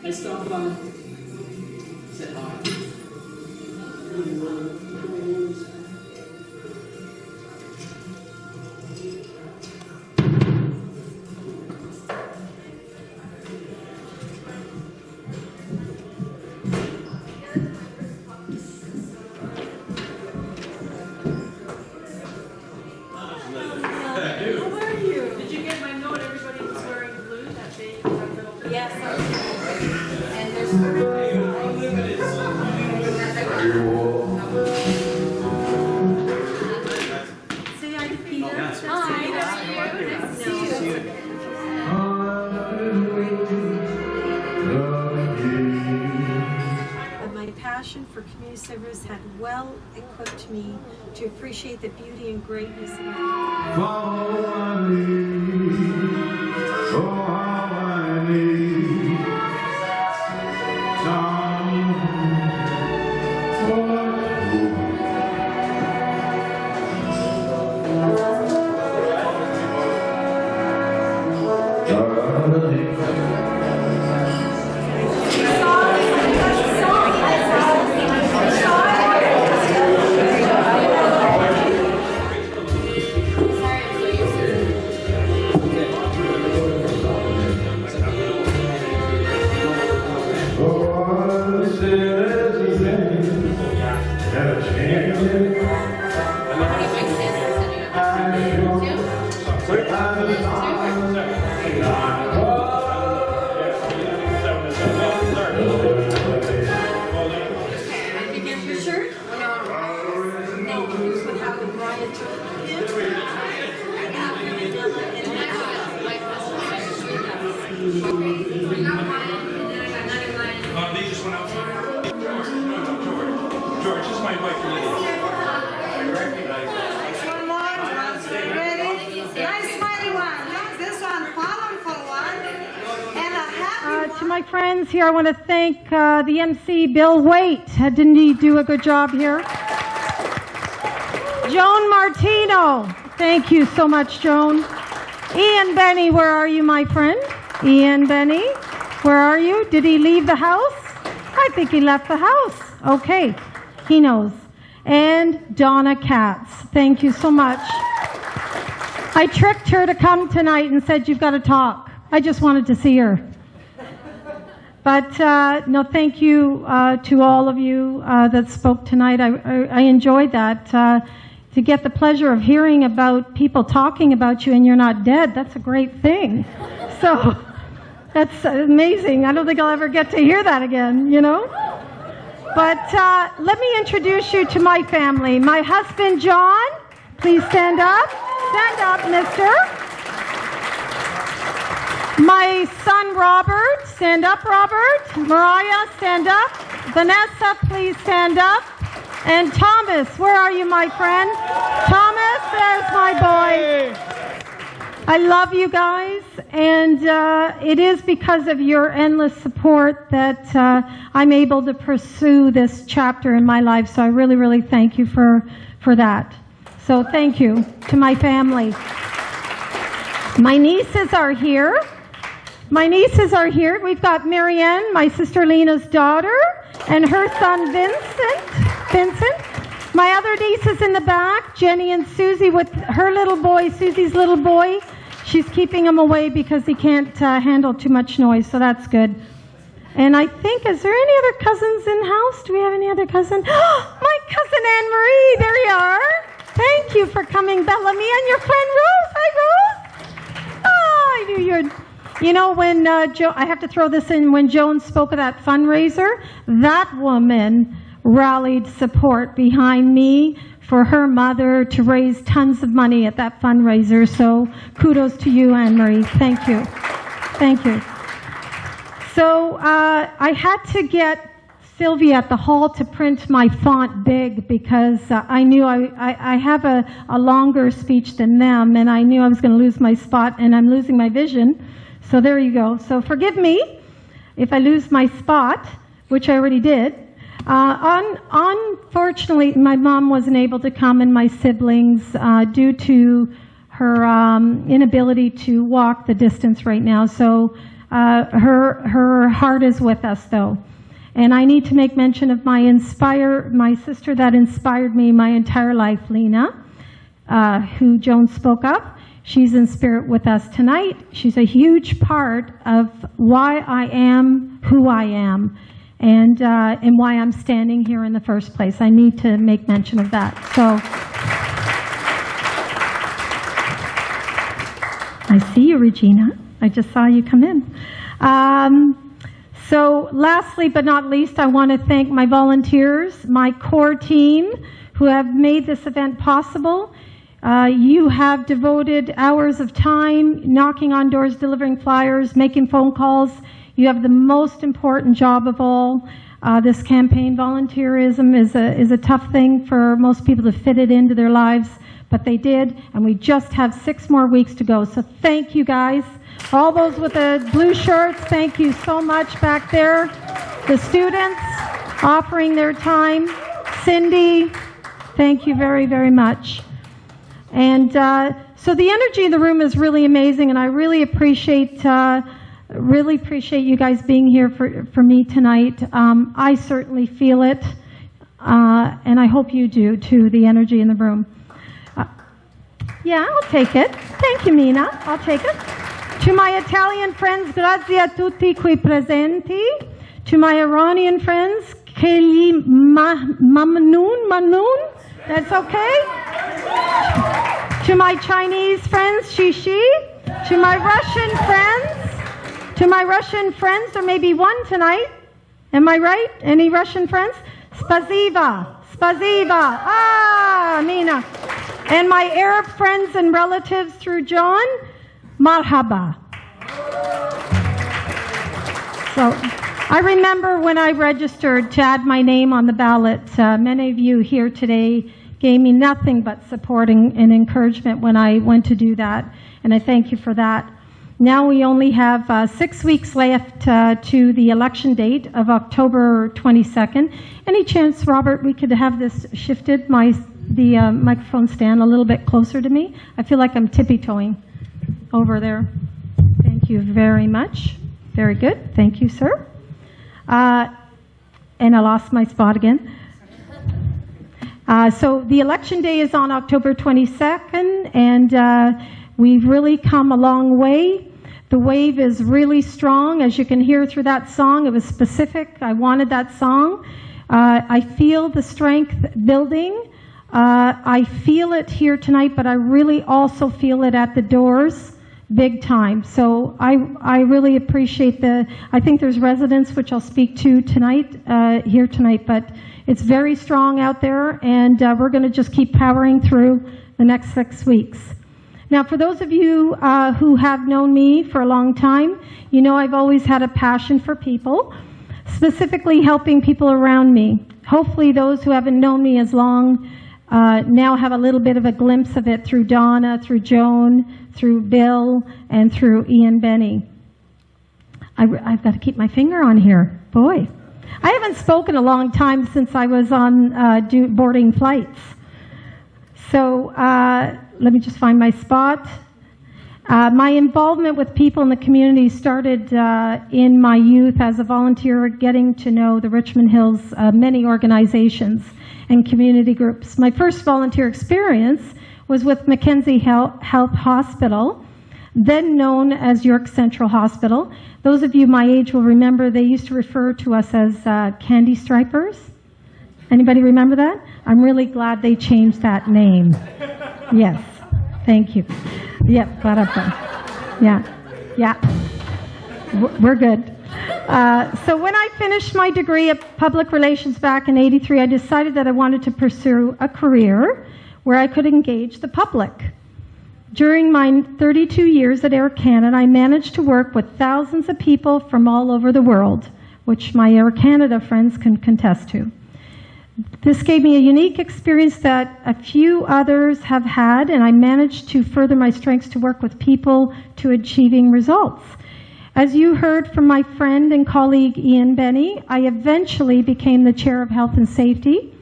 I stop said hi. For community service had well equipped me to appreciate the beauty and greatness of life. To my friends here, I want to thank the MC, Bill Waite. Didn't he do a good job here? Joan Martino. Thank you so much, Joan. Ian Benny, where are you, my friend? Ian Benny, where are you? Did he leave the house? I think he left the house. Okay, he knows. And Donna Katz. Thank you so much. I tricked her to come tonight and said, you've got to talk. I just wanted to see her. But no, thank you to all of you that spoke tonight. I enjoyed that. To get the pleasure of hearing about people talking about you and you're not dead, that's a great thing. So that's amazing. I don't think I'll ever get to hear that again, you know? But let me introduce you to my family. My husband, John, please stand up. Stand up, mister. My son, Robert, stand up, Robert. Mariah, stand up. Vanessa, please stand up. And Thomas, where are you, my friend? Thomas, there's my boy. I love you guys, and it is because of your endless support that I'm able to pursue this chapter in my life, so I really, really thank you for that. So thank you to my family. My nieces are here. My nieces are here. We've got Marianne, my sister Lena's daughter, and her son Vincent. My other niece is in the back, Jenny and Susie, with her little boy, Susie's little boy. She's keeping him away because he can't handle too much noise, so that's good. And I think, is there any other cousins in house? Do we have any other cousins? My cousin Anne-Marie, there you are. Thank you for coming, Bellamy, and your friend Rose. Hi, Rose. Oh, I knew you'd... You know, when I have to throw this in, when Joan spoke of that fundraiser, that woman rallied support behind me for her mother to raise tons of money at that fundraiser. So kudos to you, Anne-Marie. Thank you. Thank you. So I had to get Sylvia at the hall to print my font big because I knew I have a longer speech than them, and I knew I was going to lose my spot, and I'm losing my vision. So there you go. So forgive me if I lose my spot, which I already did. Unfortunately, my mom wasn't able to come, and my siblings, due to her inability to walk the distance right now. So her heart is with us, though. And I need to make mention of my sister that inspired me my entire life, Lena, who Joan spoke of. She's in spirit with us tonight. She's a huge part of why I am who I am, and why I'm standing here in the first place. I need to make mention of that. So I see you, Regina. I just saw you come in. So lastly but not least, I want to thank my volunteers, my core team, who have made this event possible. You have devoted hours of time knocking on doors, delivering flyers, making phone calls. You have the most important job of all. This campaign, volunteerism, is a tough thing for most people to fit it into their lives, but they did, and we just have 6 more weeks to go. So thank you, guys. All those with the blue shirts, thank you so much back there. The students offering their time. Cindy, thank you very, very much. And so the energy in the room is really amazing, and I really appreciate you guys being here for me tonight. I certainly feel it, and I hope you do too, the energy in the room. Yeah, I'll take it. Thank you, Mina. I'll take it. To my Italian friends, grazie a tutti qui presenti. To my Iranian friends, Keli Mamnoon, that's okay. To my Chinese friends, Shishi. To my Russian friends, there may be one tonight. Am I right? Any Russian friends? Spasiba. Ah, Mina. And my Arab friends and relatives through John, marhaba. So I remember when I registered to add my name on the ballot, many of you here today gave me nothing but support and encouragement when I went to do that, and I thank you for that. Now we only have 6 weeks left to the election date of October 22nd. Any chance, Robert, we could have this shifted, the microphone stand a little bit closer to me? I feel like I'm tippy-toeing over there. Thank you very much. Very good. Thank you, sir. And I lost my spot again. So the election day is on October 22nd, and we've really come a long way. The wave is really strong, as you can hear through that song. It was specific. I wanted that song. I feel the strength building. I feel it here tonight, but I really also feel it at the doors big time. So I really appreciate I think there's residents, which I'll speak to tonight, here tonight, but it's very strong out there, and we're going to just keep powering through the next 6 weeks. Now, for those of you who have known me for a long time, you know I've always had a passion for people, specifically helping people around me. Hopefully those who haven't known me as long now have a little bit of a glimpse of it through Donna, through Joan, through Bill, and through Ian Benny. I've got to keep my finger on here. Boy, I haven't spoken a long time since I was on boarding flights. So let me just find my spot. My involvement with people in the community started in my youth as a volunteer, getting to know the Richmond Hills many organizations and community groups. My first volunteer experience was with Mackenzie Health Hospital, then known as York Central Hospital. Those of you my age will remember they used to refer to us as candy stripers. Anybody remember that? I'm really glad they changed that name. Yes, thank you. Yep, yeah, we're good. So when I finished my degree of public relations back in '83, I decided that I wanted to pursue a career where I could engage the public. During my 32 years at Air Canada, I managed to work with thousands of people from all over the world, which my Air Canada friends can contest to. This gave me a unique experience that a few others have had, and I managed to further my strengths to work with people to achieving results. As you heard from my friend and colleague Ian Benny, I eventually became the chair of health and safety,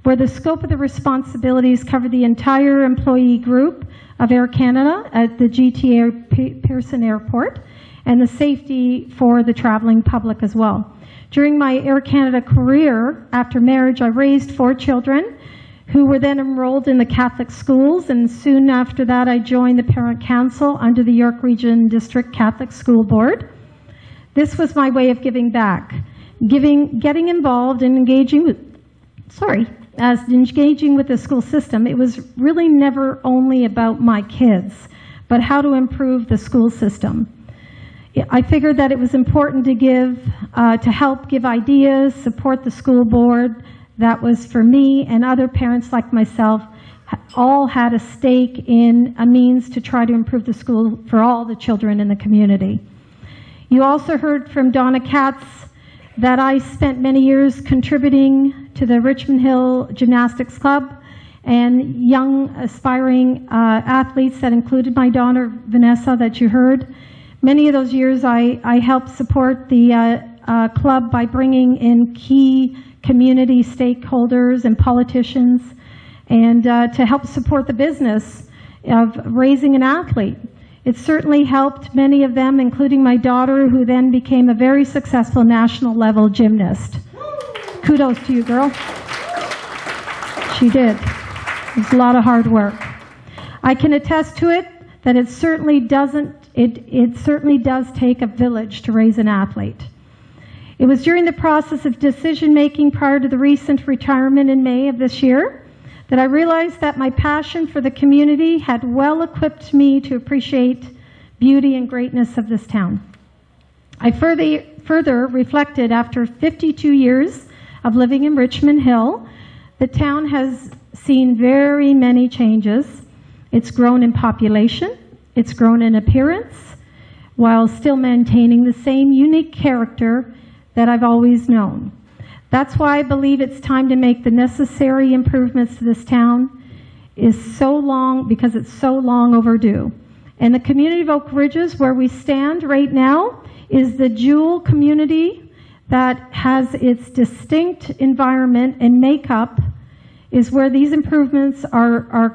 where the scope of the responsibilities covered the entire employee group of Air Canada at the GTA Pearson Airport, and the safety for the traveling public as well. During my Air Canada career, after marriage, I raised 4 children who were then enrolled in the Catholic schools, and soon after that I joined the Parent Council under the York Region District Catholic School Board. This was my way of giving back, getting involved and engaging with the school system. It was really never only about my kids, but how to improve the school system. I figured that it was important to help give ideas, support the school board. That was for me, and other parents like myself all had a stake in a means to try to improve the school for all the children in the community. You also heard from Donna Katz that I spent many years contributing to the Richmond Hill Gymnastics Club and young aspiring athletes that included my daughter Vanessa that you heard. Many of those years I helped support the club by bringing in key community stakeholders and politicians, and to help support the business of raising an athlete. It certainly helped many of them, including my daughter, who then became a very successful national level gymnast. Kudos to you, girl. She did. It was a lot of hard work. I can attest to it that it certainly does take a village to raise an athlete. It was during the process of decision-making prior to the recent retirement in May of this year that I realized that my passion for the community had well equipped me to appreciate beauty and greatness of this town. I further reflected after 52 years of living in Richmond Hill, the town has seen very many changes. It's grown in population, it's grown in appearance, while still maintaining the same unique character that I've always known. That's why I believe it's time to make the necessary improvements to this town because it's so long overdue. And the community of Oak Ridges, where we stand right now, is the jewel community that has its distinct environment and makeup, is where these improvements are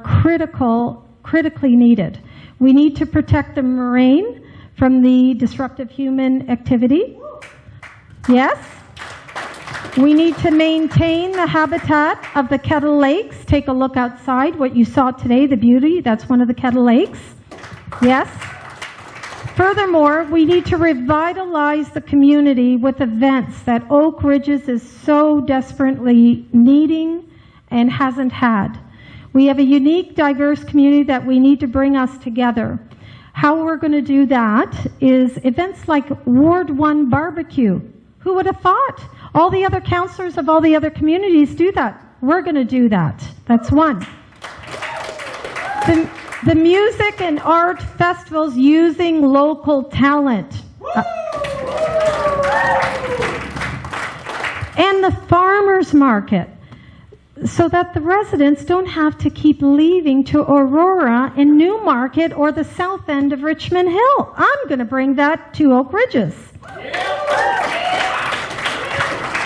critically needed. We need to protect the moraine from the disruptive human activity. Yes. We need to maintain the habitat of the Kettle Lakes. Take a look outside, what you saw today, the beauty, that's one of the Kettle Lakes. Yes. Furthermore, we need to revitalize the community with events that Oak Ridges is so desperately needing and hasn't had. We have a unique, diverse community that we need to bring us together. How we're going to do that is events like Ward 1 Barbecue. Who would have thought? All the other councillors of all the other communities do that. We're going to do that. That's one. The music and art festivals using local talent. And the farmers market, so that the residents don't have to keep leaving to Aurora and Newmarket or the south end of Richmond Hill. I'm going to bring that to Oak Ridges.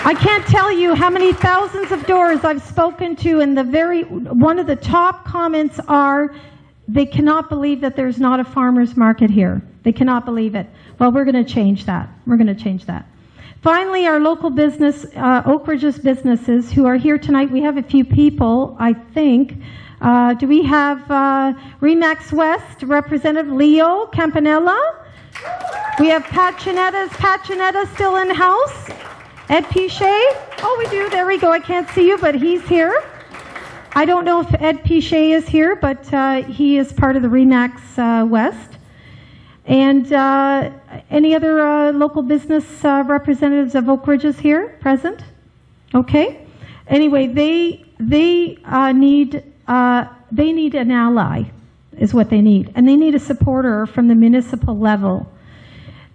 I can't tell you how many thousands of doors I've spoken to, and one of the top comments are, they cannot believe that there's not a farmer's market here. They cannot believe it. Well, we're going to change that. We're going to change that. Finally, our local business, Oak Ridges businesses who are here tonight, we have a few people, I think. Do we have Remax West Representative Leo Campanella? We have Pat Chinetta. Is Pat Chinetta still in house? Ed Pichet? Oh, we do. There we go. I can't see you, but he's here. I don't know if Ed Pichet is here, but he is part of the Remax West. And any other local business representatives of Oak Ridges here present? Okay. Anyway, they need an ally, is what they need, and they need a supporter from the municipal level.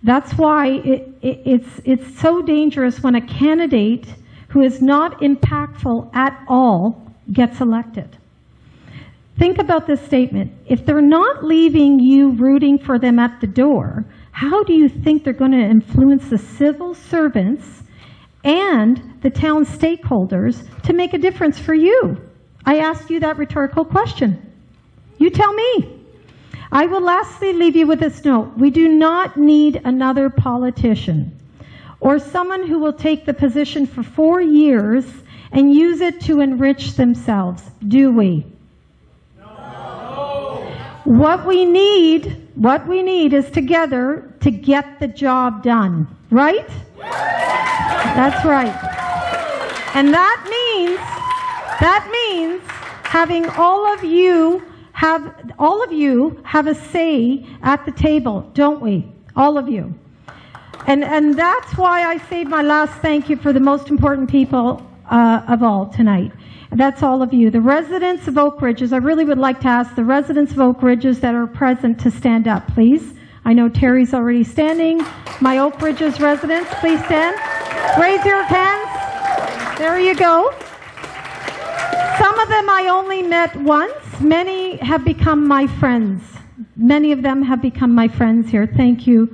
That's why it's so dangerous when a candidate who is not impactful at all gets elected. Think about this statement. If they're not leaving you rooting for them at the door, how do you think they're going to influence the civil servants and the town stakeholders to make a difference for you? I asked you that rhetorical question. You tell me. I will lastly leave you with this note. We do not need another politician or someone who will take the position for 4 years and use it to enrich themselves, do we? No. What we need is together to get the job done, right? That's right. And that means having all of you have a say at the table, don't we? All of you. And that's why I saved my last thank you for the most important people of all tonight. And that's all of you. The residents of Oak Ridges, I really would like to ask the residents of Oak Ridges that are present to stand up, please. I know Terry's already standing. My Oak Ridges residents, please stand. Raise your hands. There you go. Some of them I only met once. Many have become my friends. Many of them have become my friends here. Thank you.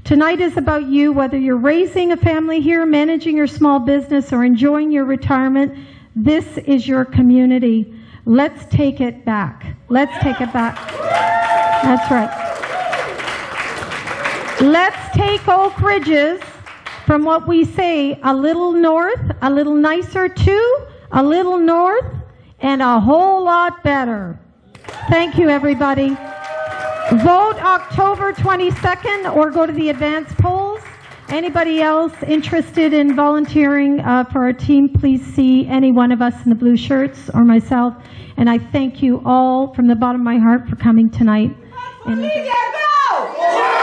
Tonight is about you, whether you're raising a family here, managing your small business, or enjoying your retirement. This is your community. Let's take it back. Let's take it back. That's right. Let's take Oak Ridges from what we say, a little north, a little nicer to, a little north, and a whole lot better. Thank you, everybody. Vote October 22nd or go to the advance polls. Anybody else interested in volunteering for our team, please see any one of us in the blue shirts or myself. And I thank you all from the bottom of my heart for coming tonight. Lydia, go!